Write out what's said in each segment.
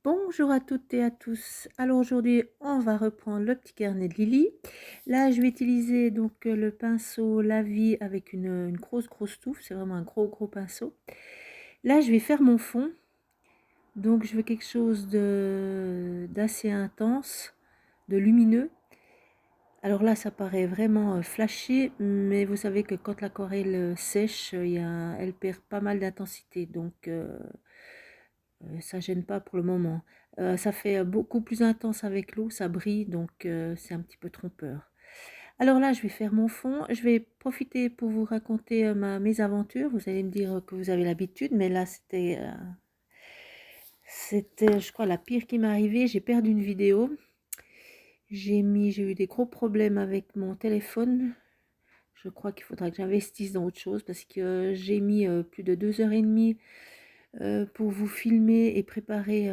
Bonjour à toutes et à tous. Alors aujourd'hui, on va reprendre le petit carnet de Lily. Là, je vais utiliser donc le pinceau La Vie avec une grosse touffe. C'est vraiment un gros pinceau. Là, je vais faire mon fond. Donc, je veux quelque chose d'assez intense, de lumineux. Alors là, ça paraît vraiment flashy, mais vous savez que quand l'aquarelle sèche, elle perd pas mal d'intensité. Donc, ça gêne pas pour le moment. Ça fait beaucoup plus intense avec l'eau, ça brille, donc c'est un petit peu trompeur. Alors là, je vais faire mon fond. Je vais profiter pour vous raconter mes aventures. Vous allez me dire que vous avez l'habitude, mais là, c'était, je crois, la pire qui m'est arrivée. J'ai perdu une vidéo. J'ai eu des gros problèmes avec mon téléphone. Je crois qu'il faudra que j'investisse dans autre chose parce que j'ai mis plus de 2 heures et demie pour vous filmer et préparer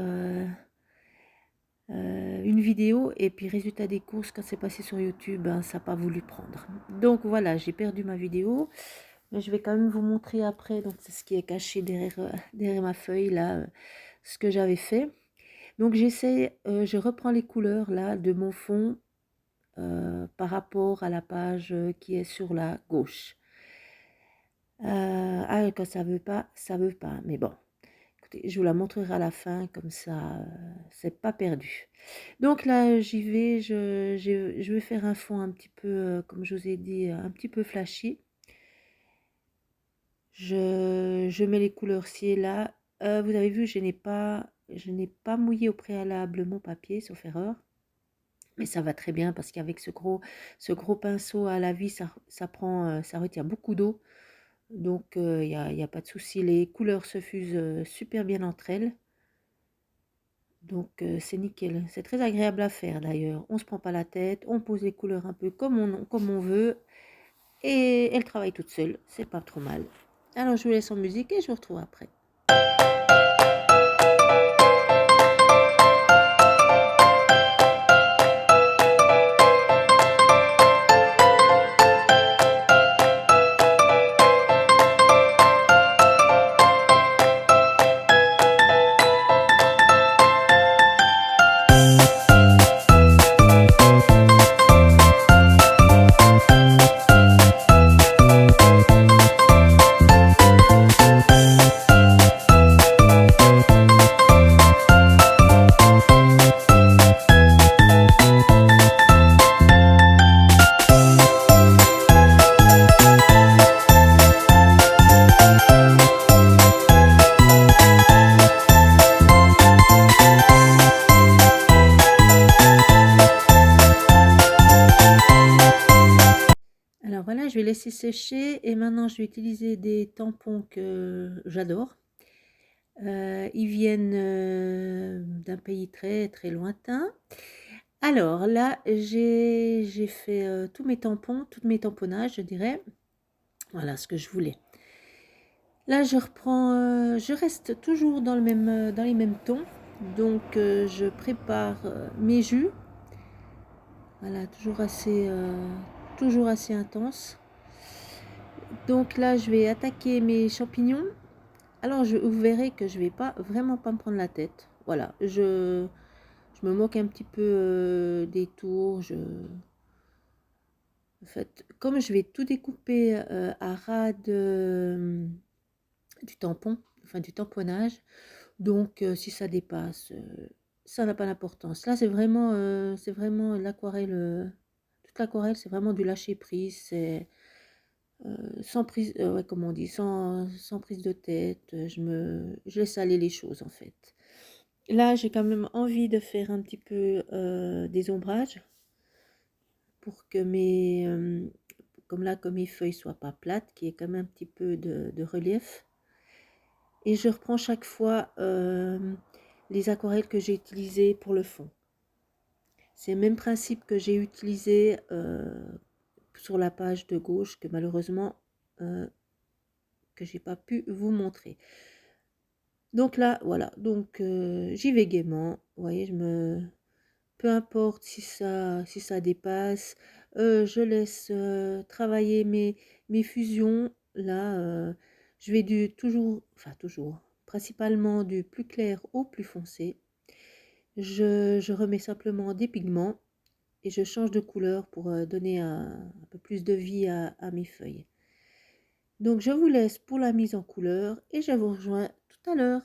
une vidéo, et puis résultat des courses, quand c'est passé sur YouTube, hein, ça n'a pas voulu prendre. Donc voilà, j'ai perdu ma vidéo, mais je vais quand même vous montrer après. Donc c'est ce qui est caché derrière ma feuille là, ce que j'avais fait. Donc je reprends les couleurs là de mon fond par rapport à la page qui est sur la gauche. Quand ça veut pas, mais bon. Écoutez, je vous la montrerai à la fin, comme ça, c'est pas perdu. Donc là, j'y vais, je vais faire un fond un petit peu, comme je vous ai dit, un petit peu flashy. Je mets les couleurs ci et là. Vous avez vu, je n'ai pas mouillé au préalable mon papier, sauf erreur. Mais ça va très bien parce qu'avec ce gros pinceau à la vie, ça retient beaucoup d'eau. Donc, y a pas de souci. Les couleurs se fusent super bien entre elles. Donc, c'est nickel. C'est très agréable à faire d'ailleurs. On ne se prend pas la tête, on pose les couleurs un peu comme on veut. Et elles travaillent toutes seules. C'est pas trop mal. Alors, je vous laisse en musique et je vous retrouve après. Alors voilà, je vais laisser sécher et maintenant je vais utiliser des tampons que j'adore. Ils viennent d'un pays très lointain. Alors là, j'ai fait tous mes tampons, tous mes tamponnages, je dirais. Voilà ce que je voulais. Là, je reste toujours dans les mêmes tons. Donc, je prépare mes jus. Voilà, toujours assez intense. Donc là, je vais attaquer mes champignons. Alors, vous verrez que je vais vraiment pas me prendre la tête. Voilà, je me moque un petit peu des tours. En fait, comme je vais tout découper à ras du tampon, enfin du tamponnage, donc si ça dépasse, ça n'a pas d'importance. Là, c'est vraiment l'aquarelle, toute l'aquarelle, c'est vraiment du lâcher prise, c'est sans prise, ouais, comme on dit, sans prise de tête. Je laisse aller les choses en fait. Là, j'ai quand même envie de faire un petit peu des ombrages pour que comme mes feuilles soient pas plates, qu'il y ait quand même un petit peu de relief. Et je reprends chaque fois les aquarelles que j'ai utilisées pour le fond. C'est le même principe que j'ai utilisé sur la page de gauche que malheureusement que j'ai pas pu vous montrer. Donc là, voilà, donc j'y vais gaiement. Vous voyez, peu importe si ça dépasse, je laisse travailler mes fusions. Là, je vais toujours, principalement du plus clair au plus foncé. Je remets simplement des pigments et je change de couleur pour donner un peu plus de vie à mes feuilles. Donc je vous laisse pour la mise en couleur et je vous rejoins tout à l'heure.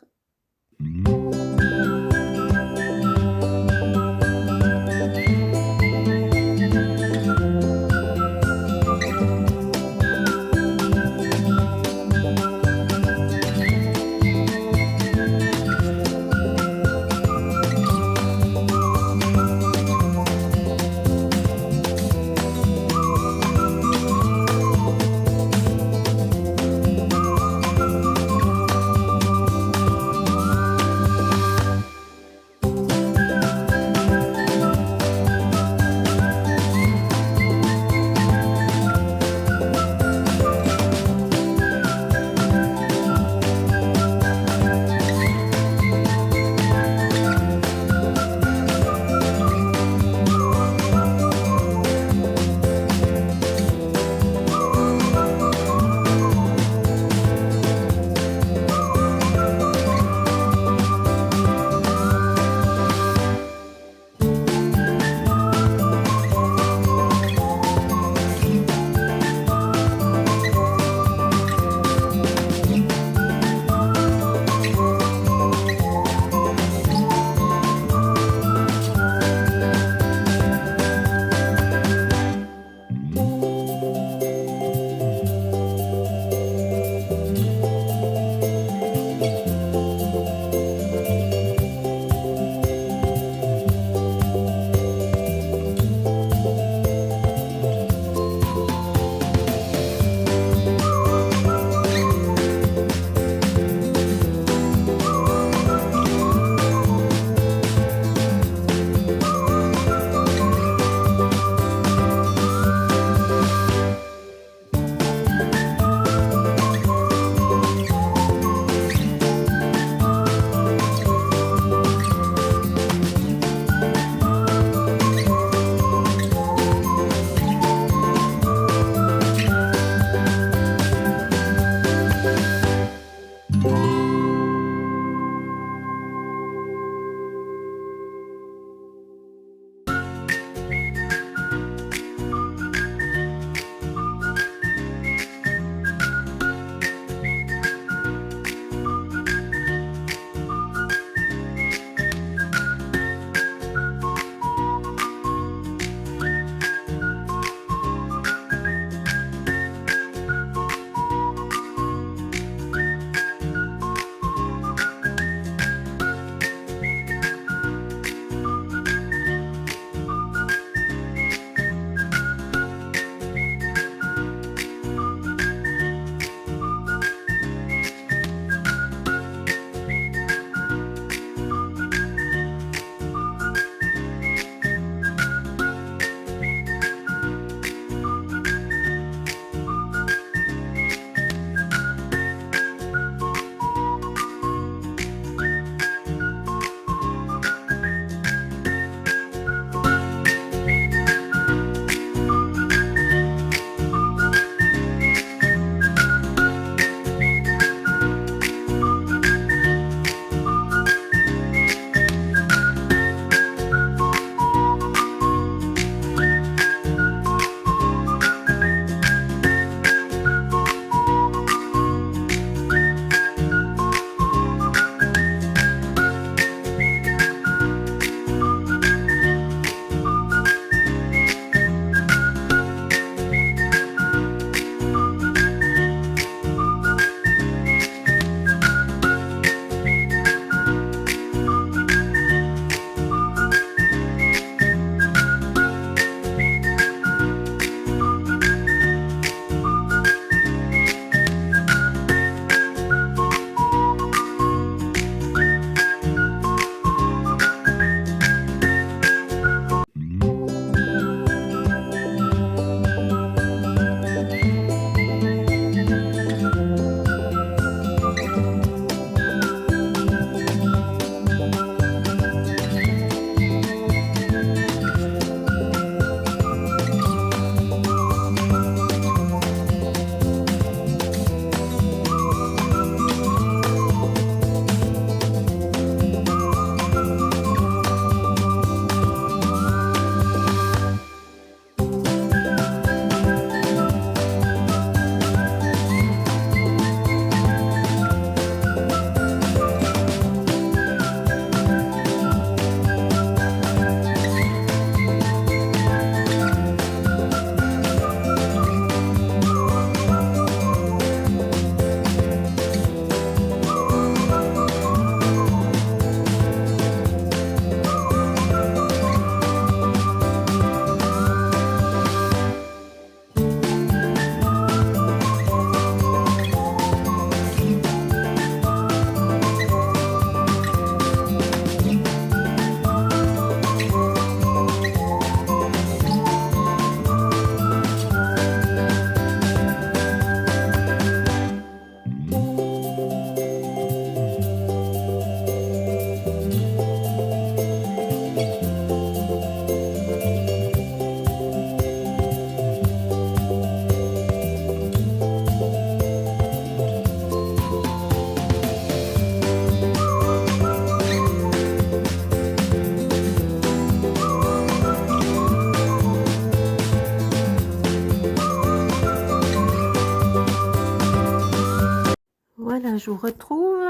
vous retrouve.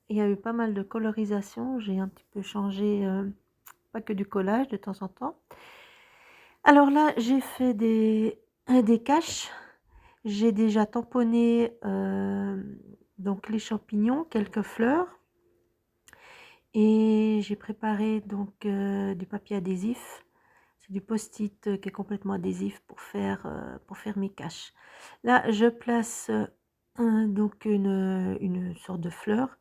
Il y a eu pas mal de colorisation. J'ai un petit peu changé, pas que du collage de temps en temps. Alors là, j'ai fait des caches. J'ai déjà tamponné donc les champignons, quelques fleurs. Et j'ai préparé donc du papier adhésif. C'est du post-it qui est complètement adhésif pour faire mes caches. Là, je place donc une sorte de fleur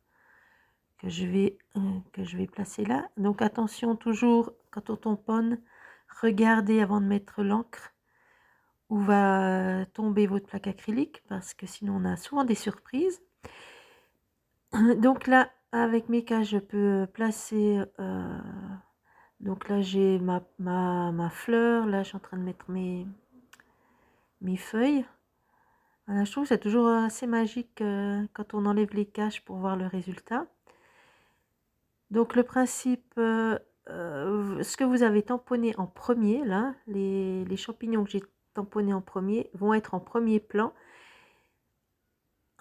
que je vais placer là. Donc attention toujours quand on tamponne, regardez avant de mettre l'encre où va tomber votre plaque acrylique parce que sinon on a souvent des surprises. Donc là, avec mes caches, je peux placer... donc là, j'ai ma fleur. Là, je suis en train de mettre mes feuilles. Voilà, je trouve que c'est toujours assez magique quand on enlève les caches pour voir le résultat. Donc le principe, ce que vous avez tamponné en premier, là, les champignons que j'ai tamponnés en premier vont être en premier plan.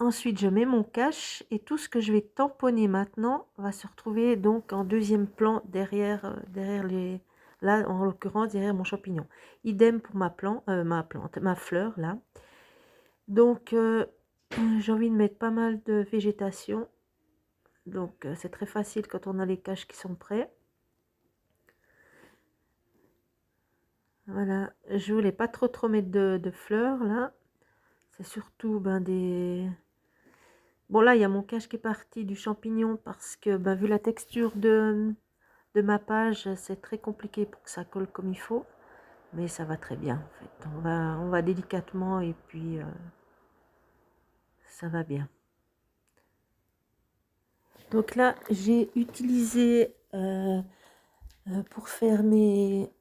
Ensuite, je mets mon cache et tout ce que je vais tamponner maintenant va se retrouver donc en deuxième plan derrière les... Là, en l'occurrence, derrière mon champignon. Idem pour ma fleur, là. Donc, j'ai envie de mettre pas mal de végétation. Donc, c'est très facile quand on a les caches qui sont prêts. Voilà, je voulais pas trop mettre de fleurs, là. C'est surtout des... Bon, là, il y a mon cache qui est parti du champignon parce que, vu la texture de ma page, c'est très compliqué pour que ça colle comme il faut. Mais ça va très bien, en fait. On va délicatement et puis ça va bien. Donc là, j'ai utilisé, pour faire mes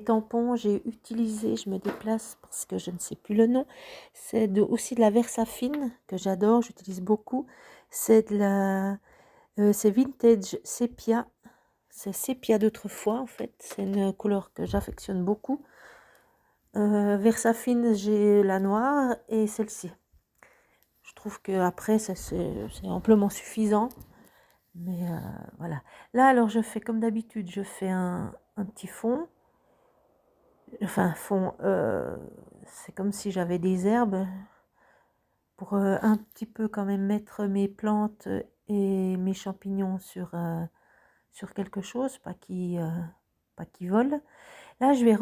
tampons, j'ai utilisé, je me déplace parce que je ne sais plus le nom, c'est aussi de la Versafine que j'adore, j'utilise beaucoup. C'est c'est Vintage Sepia. C'est sépia d'autrefois en fait, c'est une couleur que j'affectionne beaucoup. Versafine, j'ai la noire et celle-ci. Je trouve que après c'est amplement suffisant, mais voilà. Là alors je fais comme d'habitude, je fais un petit fond, enfin fond, c'est comme si j'avais des herbes pour un petit peu quand même mettre mes plantes et mes champignons sur quelque chose, pas qui volent. Là, je vais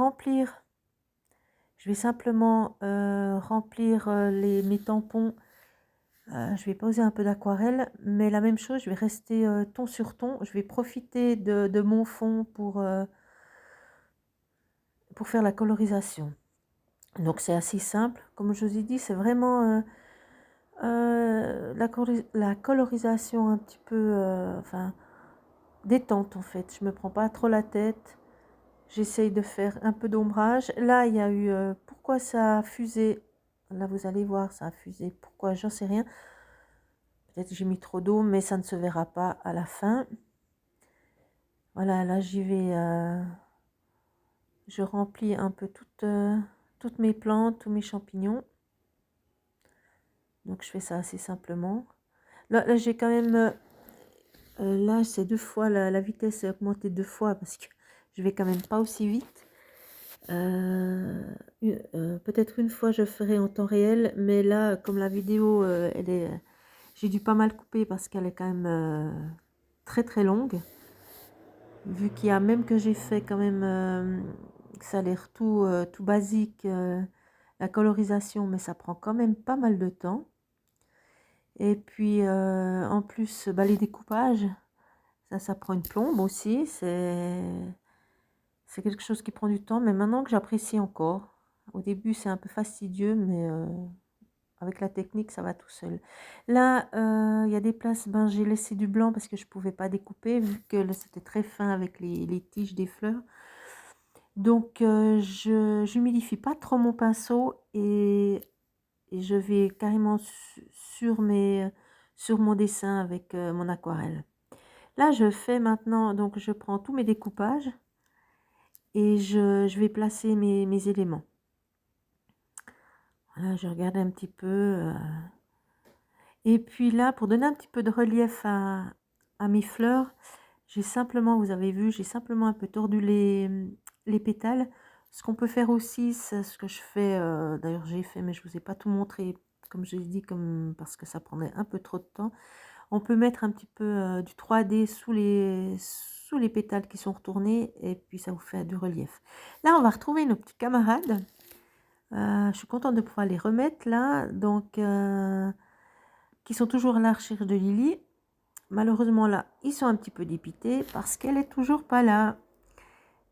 simplement remplir mes tampons. Je vais poser un peu d'aquarelle, mais la même chose, je vais rester ton sur ton. Je vais profiter de mon fond pour faire la colorisation. Donc, c'est assez simple. Comme je vous ai dit, c'est vraiment la colorisation un petit peu, enfin, détente en fait. Je me prends pas trop la tête. J'essaye de faire un peu d'ombrage. Là, il y a eu... pourquoi ça a fusé? Là, vous allez voir, ça a fusé. Pourquoi? J'en sais rien. Peut-être que j'ai mis trop d'eau, mais ça ne se verra pas à la fin. Voilà, là, j'y vais... je remplis un peu toutes mes plantes, tous mes champignons. Donc, je fais ça assez simplement. Là j'ai quand même... là, c'est 2 fois, la vitesse est augmentée 2 fois parce que je vais quand même pas aussi vite. Peut-être une fois je ferai en temps réel, mais là comme la vidéo j'ai dû pas mal couper parce qu'elle est quand même très très longue, vu qu'il y a même que j'ai fait quand même que ça a l'air tout basique, la colorisation, mais ça prend quand même pas mal de temps. Et puis en plus les découpages, ça prend une plombe aussi, c'est quelque chose qui prend du temps, mais maintenant que j'apprécie encore. Au début, c'est un peu fastidieux, mais avec la technique, ça va tout seul. Là, il y a des places, j'ai laissé du blanc parce que je ne pouvais pas découper, vu que là, c'était très fin avec les tiges des fleurs. Donc, je n'humidifie pas trop mon pinceau et je vais carrément sur mon dessin avec mon aquarelle. Là, je fais maintenant, donc je prends tous mes découpages et je vais placer mes éléments. Voilà, je regarde un petit peu. Et puis là, pour donner un petit peu de relief à mes fleurs, j'ai simplement, vous avez vu, j'ai simplement un peu tordu les pétales. Ce qu'on peut faire aussi, c'est ce que je fais, d'ailleurs j'ai fait, mais je vous ai pas tout montré, comme je l'ai dit, parce que ça prendrait un peu trop de temps. On peut mettre un petit peu du 3D sous les pétales qui sont retournés, et puis ça vous fait du relief. Là, on va retrouver nos petits camarades. Je suis contente de pouvoir les remettre là, donc qui sont toujours à la recherche de Lily. Malheureusement là, ils sont un petit peu dépités parce qu'elle est toujours pas là.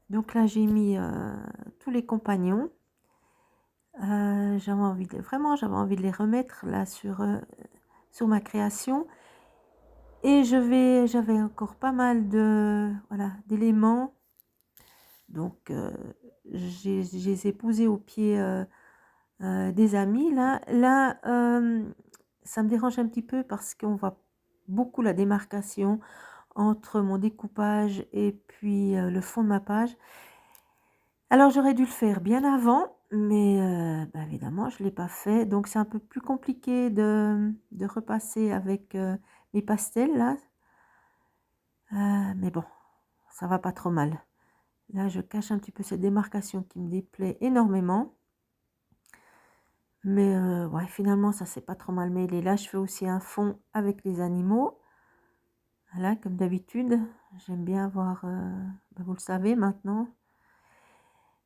Donc là, j'ai mis tous les compagnons. J'avais envie de les remettre là sur ma création. Et j'avais encore pas mal voilà, d'éléments. Donc, je les ai posés au pied des amis. Là, ça me dérange un petit peu parce qu'on voit beaucoup la démarcation entre mon découpage et puis le fond de ma page. Alors, j'aurais dû le faire bien avant, mais bah, évidemment, je ne l'ai pas fait. Donc, c'est un peu plus compliqué de repasser avec mes pastels, là. Mais bon, ça va pas trop mal. Là, je cache un petit peu cette démarcation qui me déplaît énormément. Mais ouais, finalement, ça s'est pas trop mal mêlé. Là, je fais aussi un fond avec les animaux. Voilà, comme d'habitude. J'aime bien avoir, bah, vous le savez maintenant.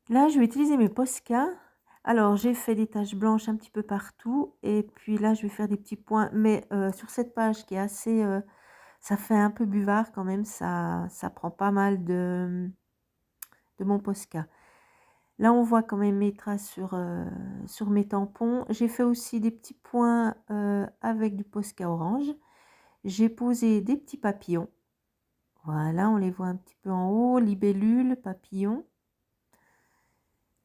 Là, je vais utiliser mes Posca. Alors, j'ai fait des taches blanches un petit peu partout. Et puis là, je vais faire des petits points. Mais sur cette page qui est assez... ça fait un peu buvard quand même. Ça prend pas mal de mon Posca. Là, on voit quand même mes traces sur mes tampons. J'ai fait aussi des petits points avec du Posca orange. J'ai posé des petits papillons. Voilà, on les voit un petit peu en haut. Libellule, papillon.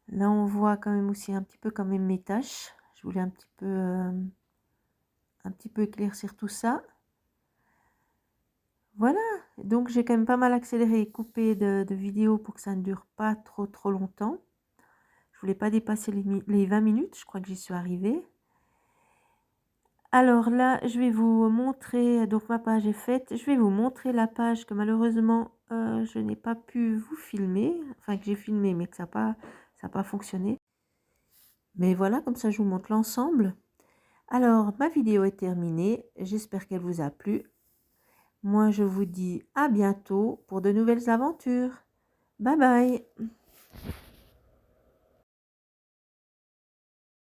Là, on voit quand même aussi un petit peu quand même mes taches. Je voulais un petit peu éclaircir tout ça. Voilà, donc j'ai quand même pas mal accéléré et coupé de vidéos pour que ça ne dure pas trop longtemps. Je voulais pas dépasser les 20 minutes, je crois que j'y suis arrivée. Alors là, je vais vous montrer, donc ma page est faite. Je vais vous montrer la page que malheureusement, je n'ai pas pu vous filmer. Enfin, que j'ai filmé, mais que ça n'a pas fonctionné. Mais voilà, comme ça, je vous montre l'ensemble. Alors, ma vidéo est terminée. J'espère qu'elle vous a plu. Moi, je vous dis à bientôt pour de nouvelles aventures. Bye bye!